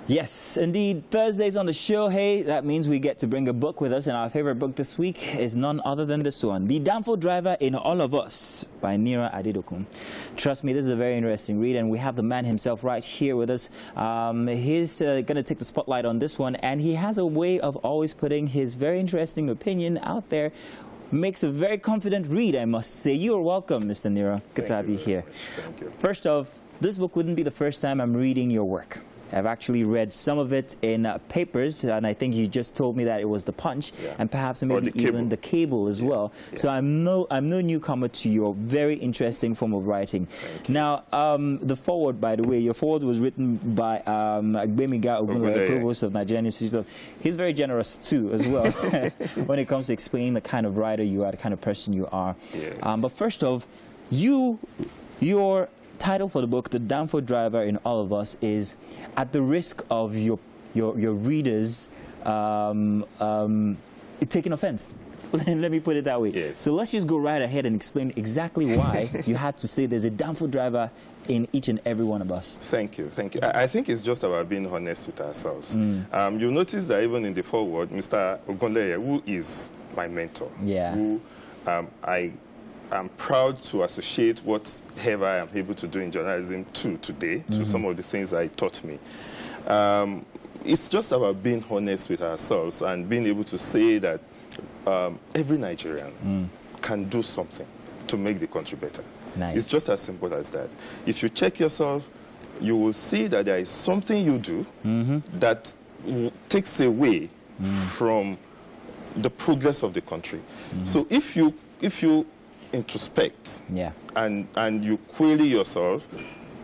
Yes, indeed. Thursdays on the show, hey, that means we get to bring a book with us, and our favorite book this week is none other than this one, The Danfo Driver in All of Us by Niran Adedokun. Trust me, this is a very interesting read, and we have the man himself right here with us. He's going to take the spotlight on this one, and he has a way of always putting his very interesting opinion out there. Makes a very confident read, I must say. You are welcome, Mr. Niran. Good to have you here. Thank you. First off, this book wouldn't be the first time I'm reading your work. I've actually read some of it in papers, and I think you just told me that it was the Punch, and perhaps maybe even the Cable as well. Yeah. So I'm no newcomer to your very interesting form of writing. Now, the foreword, by the way, your foreword was written by Agbemiga Ogunloye, Provost of Nigerian Institute. He's very generous too, as well, when it comes to explaining the kind of writer you are, the kind of person you are. Yes. But first off, your title for the book, The Danfo Driver in All of Us, is at the risk of your readers taking offense. Let me put it that way. Yes. So let's just go right ahead and explain exactly why you had to say there's a Danfo driver in each and every one of us. Thank you, thank you. I think it's just about being honest with ourselves. You'll notice that even in the foreword, Mr. Ogunloye, who is my mentor, who I'm proud to associate whatever I am able to do in journalism today to some of the things I taught me. It's just about being honest with ourselves and being able to say that every Nigerian can do something to make the country better. Nice. It's just as simple as that. If you check yourself, you will see that there is something you do that takes away from the progress of the country. So if you introspect and you query yourself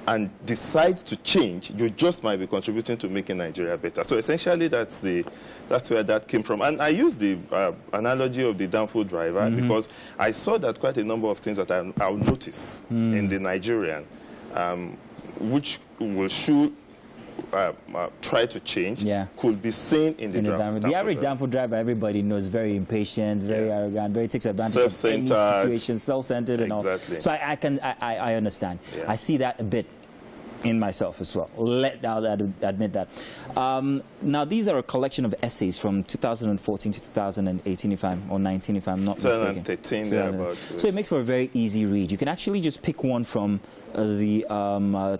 and decide to change, you just might be contributing to making Nigeria better. So essentially that's where that came from. And I use the analogy of the Danfo driver because I saw that quite a number of things that I'll notice in the Nigerian which will try to change, could be seen in the Danfo. The average Danfo driver, everybody knows, very impatient, very arrogant, very takes advantage of any situation, self-centered and all. So I understand. I see that a bit in myself as well. I'll admit that. Now, these are a collection of essays from 2014 to 2018, or 19, if I'm not mistaken. 2013, so it makes for a very easy read. You can actually just pick one from the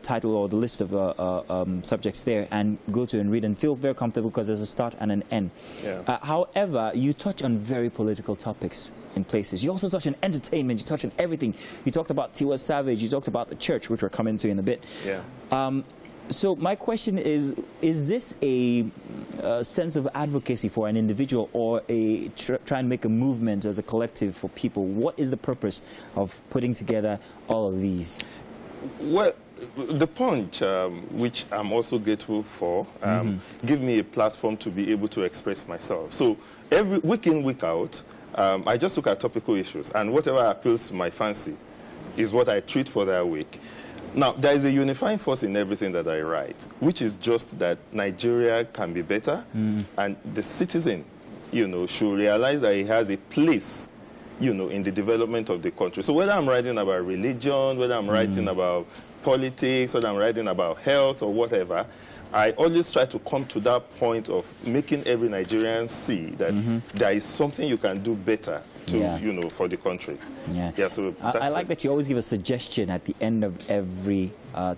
title or the list of subjects there and go to and read and feel very comfortable because there's a start and an end. However, you touch on very political topics in places. You also touch on entertainment. You touch on everything. You talked about Tiwa Savage. You talked about the church, which we're coming to in a bit. So my question is this a sense of advocacy for an individual or try and make a movement as a collective for people? What is the purpose of putting together all of these? Well, the Punch, which I'm also grateful for, give me a platform to be able to express myself. So every week in, week out, I just look at topical issues, and whatever appeals to my fancy is what I treat for that week. Now, there is a unifying force in everything that I write, which is just that Nigeria can be better, and the citizen, should realize that he has a place, in the development of the country. So whether I'm writing about religion, whether I'm writing about politics, whether I'm writing about health or whatever, I always try to come to that point of making every Nigerian see that there is something you can do better to, for the country. So I like that you always give a suggestion at the end of every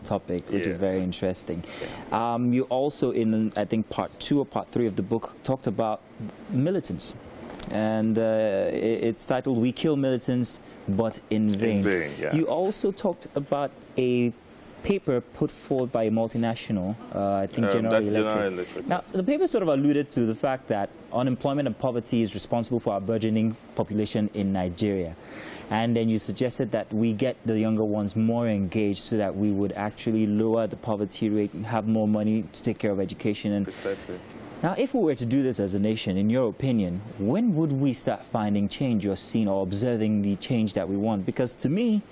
topic, which is very interesting. You also, in I think part 2 or part 3 of the book, talked about militants. And it's titled "We Kill Militants, but in Vain." You also talked about a paper put forward by a multinational, I think General Electric. Now, the paper sort of alluded to the fact that unemployment and poverty is responsible for our burgeoning population in Nigeria. And then you suggested that we get the younger ones more engaged so that we would actually lower the poverty rate and have more money to take care of education. And now, if we were to do this as a nation, in your opinion, when would we start finding change or seeing or observing the change that we want? Because to me,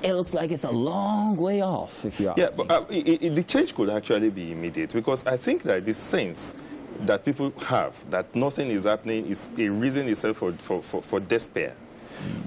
it looks like it's a long way off, if you ask me. But the change could actually be immediate, because I think that the sense that people have that nothing is happening is a reason itself for despair.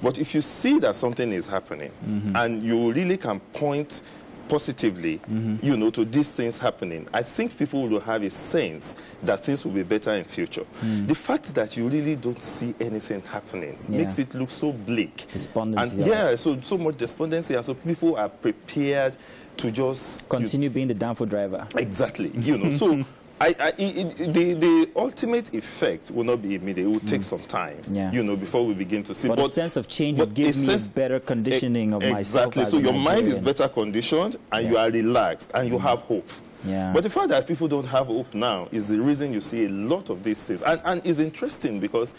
But if you see that something is happening, and you really can point positively, you know, to these things happening, I think people will have a sense that things will be better in future. The fact that you really don't see anything happening makes it look so bleak. Despondency. And so much despondency, and so people are prepared to just continue being the Danfo driver. Exactly, you know. So the ultimate effect will not be immediate. It will take some time, you know, before we begin to see. But a sense of change will give me a better conditioning of myself. Exactly. So your mind is better conditioned, and you are relaxed, and you have hope. But the fact that people don't have hope now is the reason you see a lot of these things. And it's interesting because,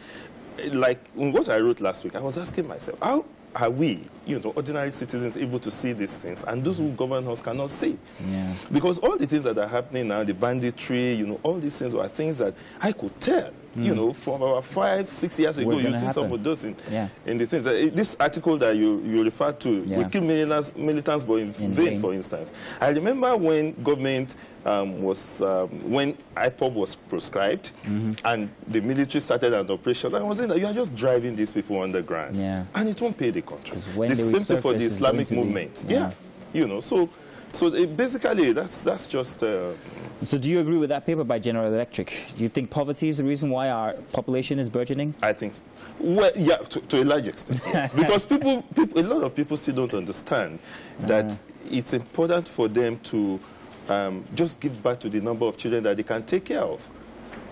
like in what I wrote last week, I was asking myself, how are we, you know, ordinary citizens, able to see these things, and those who govern us cannot see? Because all the things that are happening now, the banditry, you know, all these things are things that I could tell, you know, from about 5-6 years ago. You see some of those in the things. This article that you referred to, we kill militants but in vain, for instance. I remember when government when IPOB was proscribed and the military started an operation, I was saying that you are just driving these people underground, and it won't pay the country. The same thing for the Islamic movement. You know, so basically that's just. So do you agree with that paper by General Electric? Do you think poverty is the reason why our population is burgeoning? I think so. Well, yeah, to a large extent, yes. Because a lot of people still don't understand that it's important for them to just give back to the number of children that they can take care of.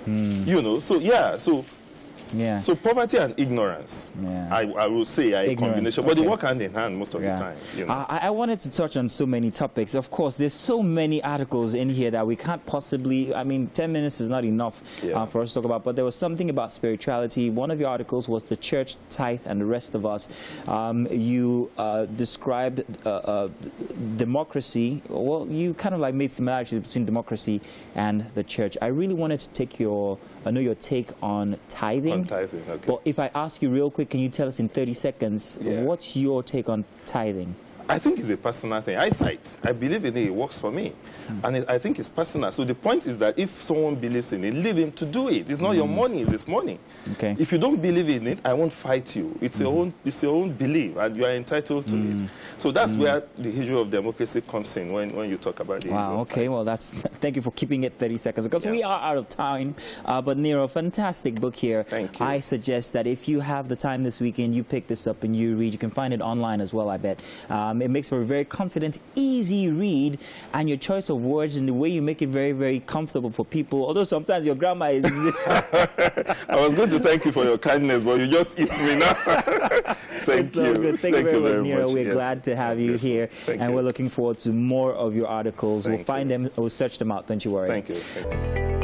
You know, so poverty and ignorance, I will say, are a combination, but they work hand in hand most of the time. You know? I wanted to touch on so many topics. Of course, there's so many articles in here that we can't possibly, I mean, 10 minutes is not enough for us to talk about, but there was something about spirituality. One of your articles was the church, tithe, and the rest of us. You described democracy. Well, you kind of like made similarities between democracy and the church. I really wanted to take your take on tithing. Okay. But if I ask you real quick, can you tell us in 30 seconds, what's your take on tithing? I think it's a personal thing. I tithe. I believe in it. It works for me. And I think it's personal. So the point is that if someone believes in it, leave him to do it. It's not your money. It's his money. Okay. If you don't believe in it, I won't fight you. It's your own belief, and you are entitled to it. So that's where the issue of democracy comes in when you talk about the issue of okay. Well, thank you for keeping it 30 seconds, because we are out of time. But Nero, fantastic book here. Thank you. I suggest that if you have the time this weekend, you pick this up and you read. You can find it online as well, I bet. It makes for a very confident, easy read, and your choice of words and the way you make it very, very comfortable for people. Although sometimes your grammar is... I was going to thank you for your kindness, but you just eat me now. Thank you. Good. Thank you very much, Nero. We're glad to have you here, and we're looking forward to more of your articles. We'll find them, we'll search them out, don't you worry. Thank you.